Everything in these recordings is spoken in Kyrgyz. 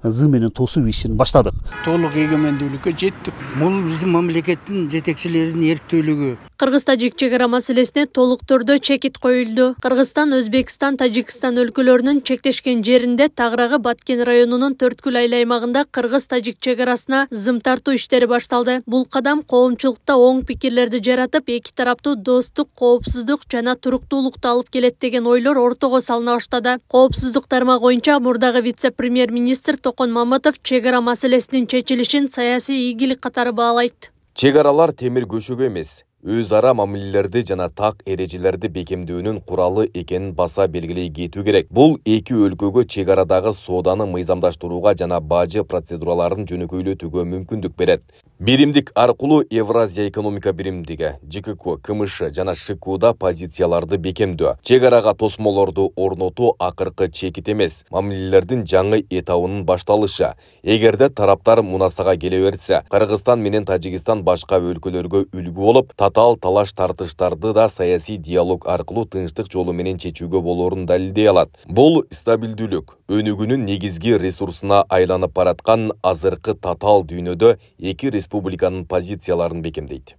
зым менен тосуу ишин баштадык. Толук эгемендүүлүккө жеттик. Бул биздин мамлекеттин жетекчилеринин эрктүүлүгү. Кыргыз-Тажик чегара маселесине толук түрдө чекит коюлду. Кыргызстан, Өзбекстан, Тажикстан өлкөлөрүнүн чектешкен жеринде тагыраагы Баткен районунун Төрткүл айыл аймагында Кыргыз-Тажик чегарасына зым тартуу иштери башталды. Бул кадам коомчулукта оң пикирлерди жаратып, эки тараптуу достук, коопсуздук жана туруктуулукту алып келет деген ойлор ортого салына баштады. Коопсуздук тармагы боюнча мурдагы вице-премьер-министр Токон Мамытов чегара маселесинин чечилишин саясий ийгилик катары баалайт. Чегаралар темир көшөгө эмес, өз ара мамилелерди жана так эрежелерди бекемдөөнүн куралы экенин баса белгилей кетүү керек. Бул эки өлкөгө чегарадагы сооданы мыйзамдаштырууга жана бажы процедураларын жөнөкөйлөтүүгө мүмкүндүк берет. Биримдик аркылуу Евразия экономика биримдиги, ЖКК, КМШ жана ШКУда позицияларды бекемдөө, чегарага тосмолорду орнотуу акыркы чекит эмес, мамилелердин жаңы этабынын башталышы. Эгерде тараптар мунасага келе берсе, Кыргызстан менен Тажикстан башка өлкөлөргө үлгү болуп, татаал талаш тартыштарды да саясий диалог аркылуу тынчтык жолу менен чечүүгө болорун далилдей алат. Бул стабилдүүлүк, өнүгүүнүн негизги ресурсуна айланып бараткан азыркы татаал дүйнөдө эки республиканын позицияларын бекемдейт.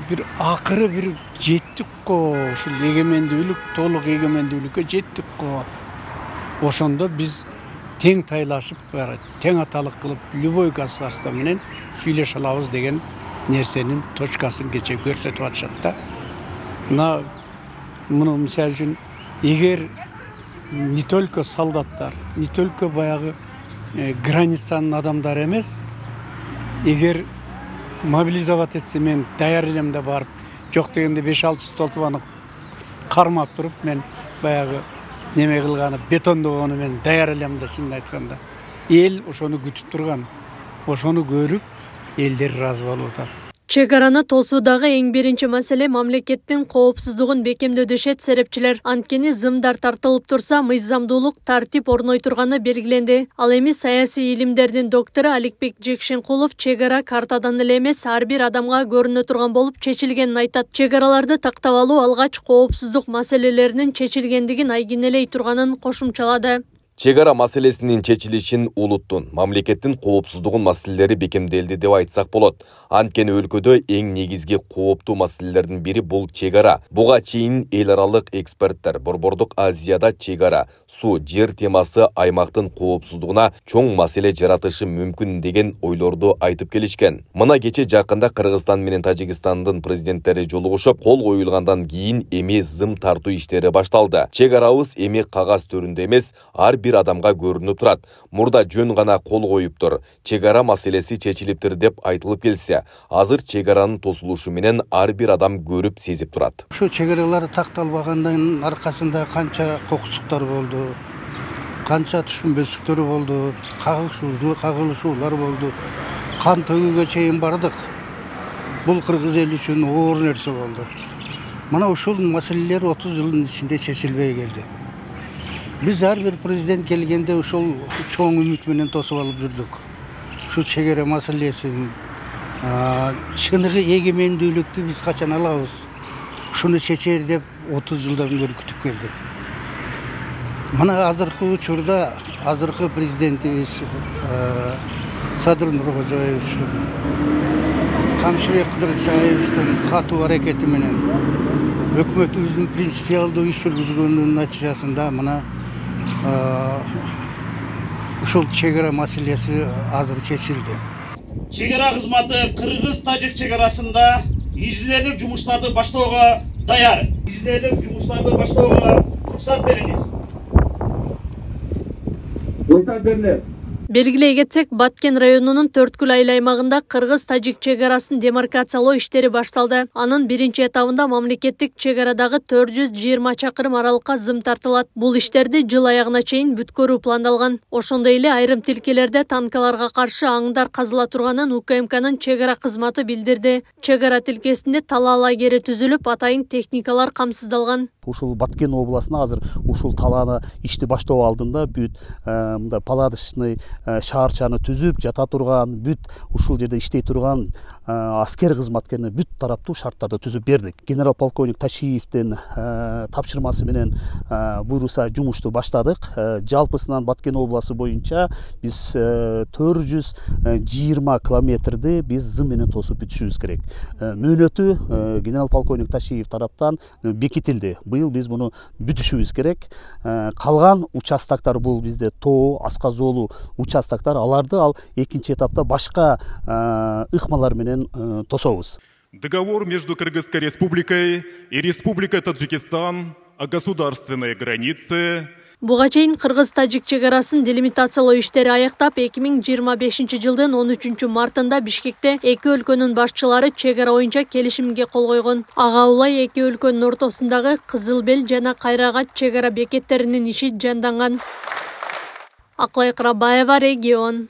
Бир акыры бир жеттик го, ушул эгемендүүлүк, толук эгемендүүлүккө жеттик го. Ошондо биз тең тайлашып, тең аталык кылып, любой государство менен сүйлөшө алабыз деген нерсенин точкасын кече көрсөтүп атышат да. Муну мисалы үчүн эгер не только солдаттар, не только баягы границанын адамдары эмес, эгер мобилизовать этсе мен даяр элем да барып, жок дегенде 5-6 столбаны кармап туруп, мен баягы неме кылганы, бетондогону мен даяр элем да, чынын айтканда. Эл ошону күтүп турган, ошону көрүп, элдер ыраазы болуп атат. Чегараны тосуудагы эң биринчи маселе мамлекеттин коопсуздугун бекемдөө дешет серепчилер. Анткени зымдар тартылып турса, мыйзамдуулук, тартип орной турганы белгиленди. Ал эми саясий илимдердин доктору Аликбек Жекшенкулов чегара картадан эле эмес, ар бир адамга көрүнө турган болуп чечилгенин айтат. Чегараларды тактап алуу алгач коопсуздук маселелеринин чечилгендигин айгинелей турганын кошумчалады. Чегара маселесинин чечилишин улуттун, мамлекеттин коопсуздугун маселелери бекемделди деп айтсак болот. Анткени өлкөдө эң негизги кооптуу маселелердин бири бул чегара. Буга чейин эл аралык эксперттер Борбордук Азияда чегара, суу, жер темасы аймактын коопсуздугуна чоң маселе жаратышы мүмкүн деген ойлорду айтып келишкен. Мына кече жакында Кыргызстан менен Тажикстандын президенттери жолугушуп, кол коюлгандан кийин эми зым тартуу иштери башталды. Чегарабыз эми кагаз төрүндө эмес, ар бир адамга көрүнүп турат. Мурда жөн гана кол коюптур, чегара маселеси чечилиптир деп айтылып келсе, азыр чегаранын тосулушу менен ар бир адам көрүп сезип турат. Ошо чегаралар такталбагандан аркасында канча кокусуктар болду, канча түшүнбөстүктөр болду, кагылышуулар болду, кан төгүүгө чейин бардык. Бул кыргыз эли үчүн оор нерсе болду. Мына ушул маселелер 30 жылдын ичинде чечилбей келди. Biz her bir prezident gelgende uşul çoğun ümit menен tosуп алып жүрдүк. Şu çegara masalesinin çınığı egемендүүлүктү biz kaçan alabız. Şunu çeçer dep 30 жылдан beri kütüp geldik. Mana azırkı uçurda azırkı prezidentimiz Sadır Nurkojoyevичтин, Камшыбек Кыдыршаевичтин катуу аракети менен өкмөтүбүздүн принципиалдуу иш жүргүзгөнүнүн натыйжасында мына ушул чегара маселеси азыр чечилди. Чегара кызматы Кыргыз-Тажик чегарасында инженерлик жумуштарды баштоого даяр. Инженерлик жумуштарды баштоого уруксат бериңиз. Уруксат берилет. Белгилей кетсек, Баткен районунун Төрткүл айыл аймагында Кыргыз-Тажик чегарасын демаркациялоо иштери башталды. Анын биринчи этабында мамлекеттик чегарадагы 420 чакырым аралыкка зым тартылат. Бул иштерди жыл аягына чейин бүткөрүү пландалган. Ошондой эле айрым тилкелерде танкаларга каршы аңдар казыла турганын УКМКнын чегара кызматы билдирди. Чегара тилкесинде талаа лагери түзүлүп, атайын техникалар камсыздалган. Ушул Баткен областына азыр ушул талааны ишти баштоо алдында бүт мындай палаточный шаарчаны түзүп жата турган, бүт ушул жерде иштей турган аскер кызматкерине бүт тараптуу шарттарды түзүп бердик. Генерал полковник Ташиевдин тапшырмасы менен буйруса жумушту баштадык. Жалпысынан Баткен областы боюнча биз 420 километрди биз зым менен тосуп бүтүшүбүз керек. Мөөнөтү генерал полковник Ташиев тараптан бекитилди. Быйыл биз муну бүтүшүбүз керек. Калган участоктор бул бизде тоо, асказоолуу участоктор, аларды ал экинчи этапта башка ыкмалар менен тособуз. Договор между Кыргызской республикой и Республикой Таджикистан о государственной границе. Буга чейин Кыргыз-Тажик чегарасын делимитациялоо иштери аяктап, 2025-жылдын 13-мартында Бишкекте эки өлкөнүн башчылары чегара боюнча келишимге кол койгон. Ага улай эки өлкөнүн ортосундагы Кызыл Бел жана Кайрагат чегара бекеттеринин иши жанданган. Аклай Кырабаева, Регион.